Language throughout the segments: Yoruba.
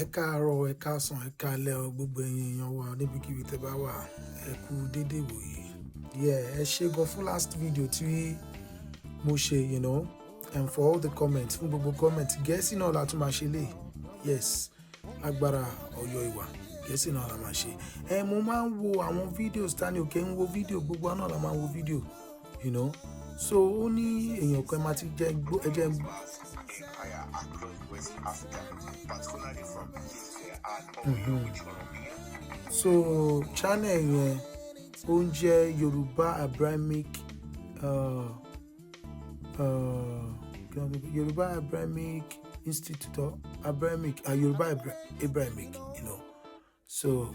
Ẹ káàárọ̀, ẹ káàsán, ẹ káalẹ́ o, gbogbo ẹ̀yin èèyàn wa níbikíbi tẹ́ bá wà, ẹ kú dédé ìwòyí. Ẹ ṣé gan fún last video tí mo ṣe, and for all the comments, fún gbogbo comment. Gẹ̀ẹ́sì náà la tún máa ṣe lè. Yes, agbára Ọ̀yọ́ ìwà. Gẹ̀ẹ́sì náà la máa ṣe. Mo máa ń wo àwọn videos tani òkè ń wo video, gbogbo náà la máa ń wo video, So ó ní èèyàn kan máa ti jẹ́ So channel yẹn ó ń jẹ́ Yoruba Abrahamic Yoruba Abrahamic Institute of Abrahamic Yoruba Abrahamic, So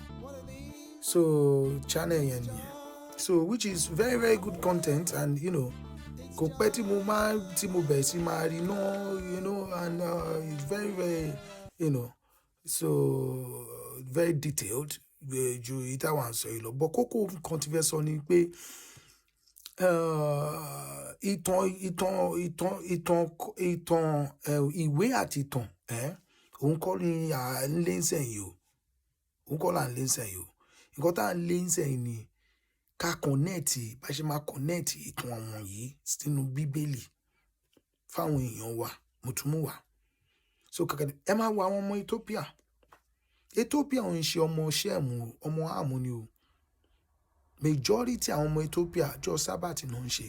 channel yẹn nìyẹn. So which is very very good content, and kò pẹ́ tí mo bẹ̀rẹ̀ sí máa rí náà, and it's very very so very detailed ju ìtawà ń sọ yìí lọ. But kókó kan tí fẹ́ sọ ni pé ìtàn ìwé àti ìtàn òun kọ́ ni à ń lé sẹ́yìn o, òun kọ́ là ń lé sẹ́yìn o. Nǹkan tá à ń lé sẹ́yìn ni ká kọ̀nẹ́ẹ̀tì, bá ṣe máa kọ̀nẹ́ẹ̀tì ìtàn àwọn yìí sínú bíbélì fáwọn èèyàn wa, mùtúmùwà. So kàkà ẹ máa wo àwọn ọmọ Ethiopia. Ethiopia ò ń ṣe ọmọ Ṣẹ́ẹ̀mù, ọmọ Hámù ni o. Majority àwọn ọmọ Ethiopia jọ sábàtì náà ń ṣe.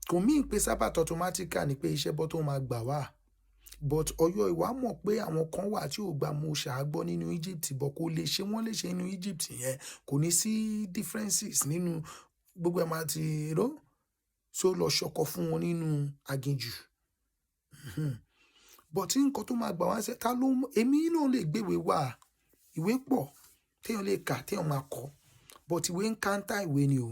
Kò mí pé sábàtì automatically ni pé iṣẹ́ bọ́ tó máa gbà wá. But Ọ̀yọ́ ìwà mọ̀ pé àwọn kan wà tí ò gba mo ṣàgbọ́ nínú Egypt, bọ̀ kò lè ṣe wọ́n lè ṣe nínú Egypt yẹn. Kò ní sí differences nínú gbogbo ẹ̀ máa ti so lọ ṣọkọ fún wọn nínú aginjù. But nǹkan tó máa gbà wá ṣe èmi náà lè gbéwèé wá. Ìwé pọ̀ téèyàn lè kà téèyàn máa kọ, but ìwé ń kántà ìwé ni o.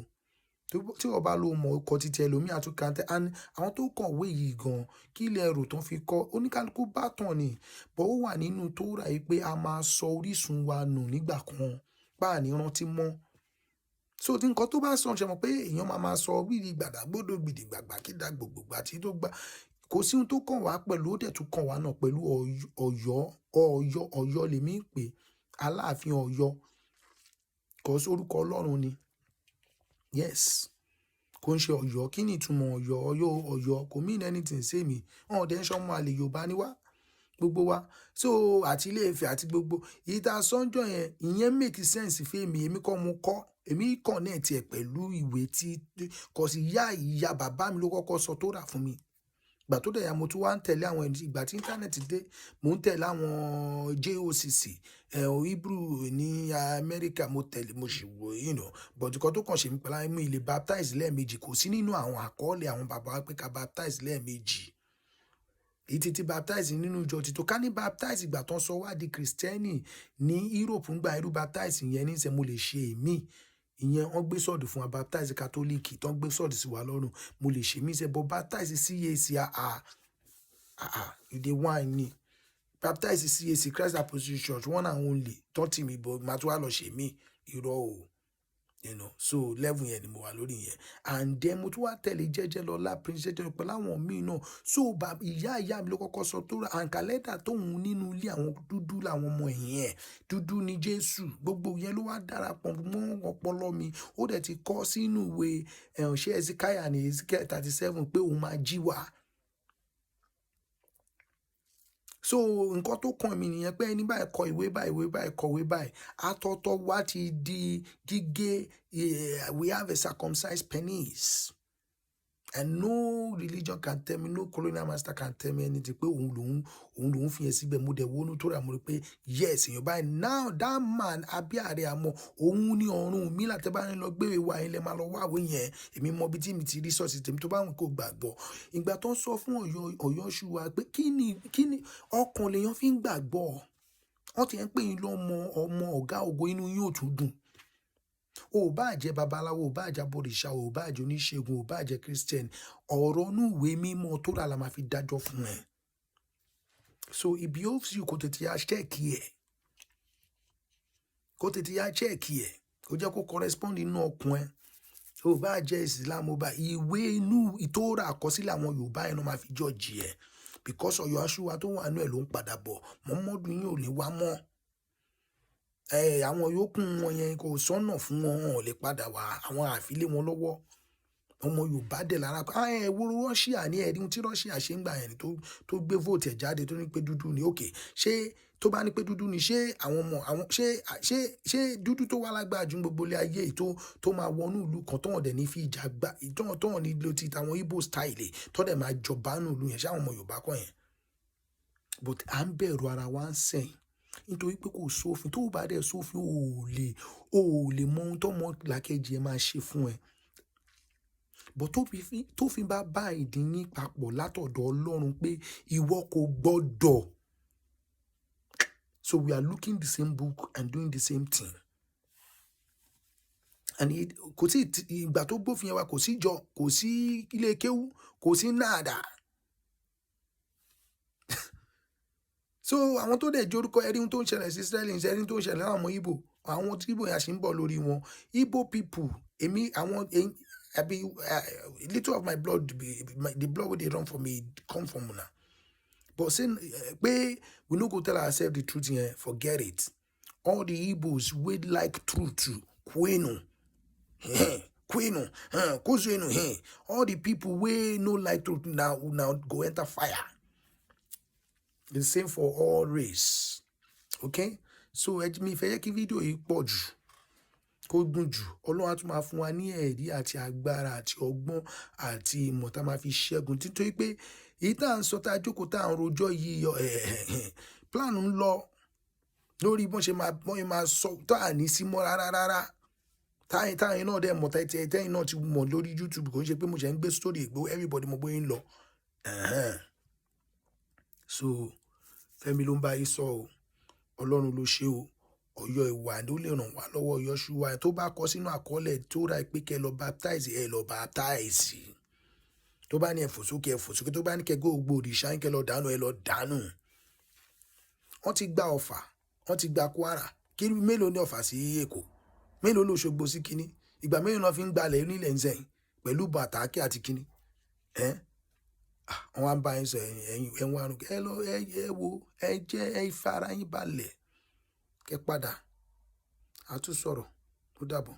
Tí o bá lo mọ̀ ọkọ̀ títí ẹlòmíì àtún kántà, and àwọn tó kọ̀wé yìí gan kí ilẹ̀ ẹrù tán fi kọ́ oníkálukú bá tàn ni. But ó wà nínú TORAH yìí pé a máa sọ orísun wa nù nígbà kan, bá ní rántí mọ́. So tí nǹkan tó bá sọ ṣe mọ̀ pé èèyàn máa sọ gbìdì gbàdàgbòdò gbìdì gbàgbà kí dá gbogbo àti tó gbà. Kò sí ohun tó kàn wá pẹ̀lú, ó dẹ̀ tún kàn wá náà pẹ̀lú Ọ̀yọ́ lèmi ń pè, Aláàfin Ọ̀yọ́. Kò sí orúkọ Ọlọ́run ni. Yes. Kò ń ṣe Ọ̀yọ́. Kí ni ìtumọ̀ Ọ̀yọ́? Kò mean anything sí mi. Wọ́n dẹ̀ ń ṣọmọ àlè Yorùbá ni wá, gbogbo wa. So àti Ilé-Ifẹ̀ àti gbogbo ìta sọ́njọ́ yẹn, ìyẹn make sense fún èmi. Èmi kọ́ mo kọ́. Èmi connect ẹ̀ pẹ̀lú ìwé tí kò sí ìyá bàbá mi ló kọ́kọ́ sọ TORAH fún mi. Ìgbà tó dẹ̀ yá mo tún wá ń tẹ̀lé àwọn ìgbà tí íńtánẹ́ẹ̀tì dé, mo ń tẹ̀lé àwọn JOCC Hebrew ní Amẹ́ríkà, mo tẹ̀lé, mo sì wò, but nǹkan tó kàn ṣe mí pẹ̀lú àìmọ̀ ilé baptize lẹ́ẹ̀mejì kò sí nínú àwọn àkọọ́lẹ̀ àwọn bàbá wa pé ká baptize lẹ́ẹ̀mejì. Èyí ti baptize nínú ìjọ títò ká ní baptize ìgbà tán sọ wá di Kristẹni ní Europe ń gba irú baptize yẹn ní ìṣẹ́ mo lè ṣe èmi. Ìyẹn wọ́n gbé sọ́ọ̀dù fún wa, baptize Kátólíìkì tán gbé sọ́ọ̀dù sí wa lọ́rùn, mo lè ṣe mí ṣe, but baptize CAC ìdè wine ni. Baptize CAC Christ Apostolic Church one and only tán tì mí bọ̀ màá tún wá lọ ṣe mí irọ́ o. So level yẹn ni mo wà lórí yẹn. And then mo tún wá tẹ̀lé jẹ́jẹ́ lọ́lá Prince jẹ́jẹ́ pẹ̀lú àwọn míì náà. So ìyá mi ló kọ́kọ́ sọ TORAH, àǹkà lẹ́tà tóun nínú ilé àwọn dúdú làwọn ọmọ ẹ̀yìn ẹ̀. Dúdú ni Jésù. Gbogbo yẹn ló wá darapọ̀ mọ́ ọpọlọ mi. Ó dẹ̀ ti kọ́ sínú ìwé ṣé Ezekiah ní Ezekiel 37 pé òun máa jí wá. So nǹkan tó kàn mí nìyẹn pé ẹni báyìí kọ ìwé báyìí kọ̀wé báyìí. Àtọ̀tọ̀ wá ti di gígé, we have a circumcised penis. And no religion can tell me, no colonial master can tell me anything pé òun lòun fi yẹn síbẹ̀. Mo dẹ̀ wọnú TORAH mo rí pé yes, èèyàn báyìí now that man abíàrẹ àmọ́ òun ní ọ̀run mi láti bá ń lọ gbé ìwà ilẹ̀ máa lọ wáwé yẹn. Èmi mọ bí tí mi ti rí sọ́ọ̀sì tèmi tó bá wọn kò gbàgbọ́. Ìgbà tó ń sọ fún Ọ̀yọ́ ṣùwà pé kí ni ọkàn lèèyàn fi ń gbàgbọ́. Wọ́n ti ń pè yín ọmọ ọ̀gá ògo, inú yín ò tún dùn. O bá jẹ́ babaláwo, o bá jẹ́ abọ̀rìṣà, o bá jẹ́ oníṣègùn, o bá jẹ́ Christian, ọ̀rọ̀ inú ìwé mímọ́ TORAH la máa fi dájọ́ fún ẹ. So it behoves you kó tètè yá ṣẹ́ẹ̀kì ẹ̀. Kó tètè yá ṣẹ́ẹ̀kì ẹ̀. Kó jẹ́ kó correspond nínú ọkàn ẹ. O bá jẹ́ Islam, o bá ìwé inú TORAH àkọsílẹ̀ àwọn Yorùbá yẹn ló máa fi judge ẹ. because Ọ̀yọ́ Aṣúwa tó wà nú ẹ̀ ló ń padà bọ̀. Muhammadu yín ò ní wá mọ́. Àwọn yòókù wọn yẹn kò sọ́nà fún wọn, wọn ò lè padà wá, àwọn àfilé wọn lọ́wọ́. Ọmọ Yorùbá dẹ̀ lára pé wo Russia ní ẹ̀rí tí Russia ṣe ń gbà yẹn tó gbé vote ẹ̀ jáde tó ní pé dúdú ni. Okay, ṣé tó bá ní pé dúdú ni, ṣé ṣé dúdú tó wà lágbára ju gbogbo ilé ayé yìí tó máa wọnú ìlú kan tó hàn dẹ̀ ní fi ìjà gbà tó hàn ní lo ti tàwọn Igbo style tó dẹ̀ máa jọba nù ìlú yẹn, ṣé àwọn ọmọ Yorùbá kọ́ yẹn? But à ń bẹ̀rù ara wa ń sẹ́yìn nítorí pé kò sófin. Tó bá dẹ̀ sófin ò lè mọ ohun tó mọ làkejì ẹ máa ṣe fún ẹ. But tófin bá bá ìdí yín papọ̀ látọ̀dọ̀ Ọlọ́run pé ìwọ kò gbọ́dọ̀. So we are looking the same book and doing the same thing. And kò sí ìgbà tó gbófin yẹn wá, kò sí ìjọ, kò sí ilé kéwú, kò sí nada. So àwọn tó dẹ̀ jorúkọ ẹ̀rí tó ń ṣẹlẹ̀ sí Israeli, ẹ̀rí tó ń ṣẹlẹ̀ láwọn ọmọ Igbo, àwọn tí Igbo yẹn ṣì ń bọ̀ lórí wọn. Igbo people, little of my blood, the blood wey dey run for me come from una. But saying we no go tell ourselves the truth here, forget it. All the Igbos wey like truth, kwenu, kwenu, all the people wey no like truth now go enter fire. The same for all race. Okay? So mi fẹ́ yẹ kí fídíò yìí pọ̀ jù, kó gùn jù. Ọlọ́run á tún máa fún wa ní ẹ̀rí àti agbára àti ọgbọ́n àti ìmọ̀ tá máa fi ṣẹ́gun. Títorí pé èyí tá à ń sọ, tá a jókòó, tá à ń rojọ́ yìí, plan ń lọ lórí bọ́n ṣe máa sọ tá à ní sí mọ́ rárá. Táyìn náà dẹ̀ mọ̀, tẹ́yìn náà ti mọ̀ lórí YouTube, kò ń ṣe pé mo ṣe ń gbé story ìgbó, everybody mọ̀ bóyá ń lọ. So Fẹ́mi ló ń bá yín sọ o, Ọlọ́run ló ṣe o. Ọ̀yọ́ ìwà ló lè ràn wá lọ́wọ́. Ọ̀yọ́ Aṣúwa tó bá kọ sínú àkọọ́lẹ̀ TORAH pé kẹ́ lọ baptize, ẹ lọ baptize. Tó bá ní ẹ fò sókè, ẹ fò sókè. Tó bá ní kẹ́ gbogbo òrìṣà yín kẹ́ lọ dànù, ẹ lọ dànù. Wọ́n ti gba Ọ̀fà, wọ́n ti gba Kwara. Kí mélòó ní Ọ̀fà sí Èkó? Mélòó ló Òṣogbo sí kíní? Ìgbà mélòó náà fi ń gbalẹ̀ nílẹ̀ ńsẹ̀yìn pẹ̀lú bàtàkì àti kíní? Wọ́n wá ń bá yín sọ ẹ̀yin wá rùn. Ẹ lọ ẹ wo, ẹ jẹ́ ẹ fara yín balẹ̀. Kẹ́ padà. A tún sọ̀rọ̀. Ó dàbọ̀.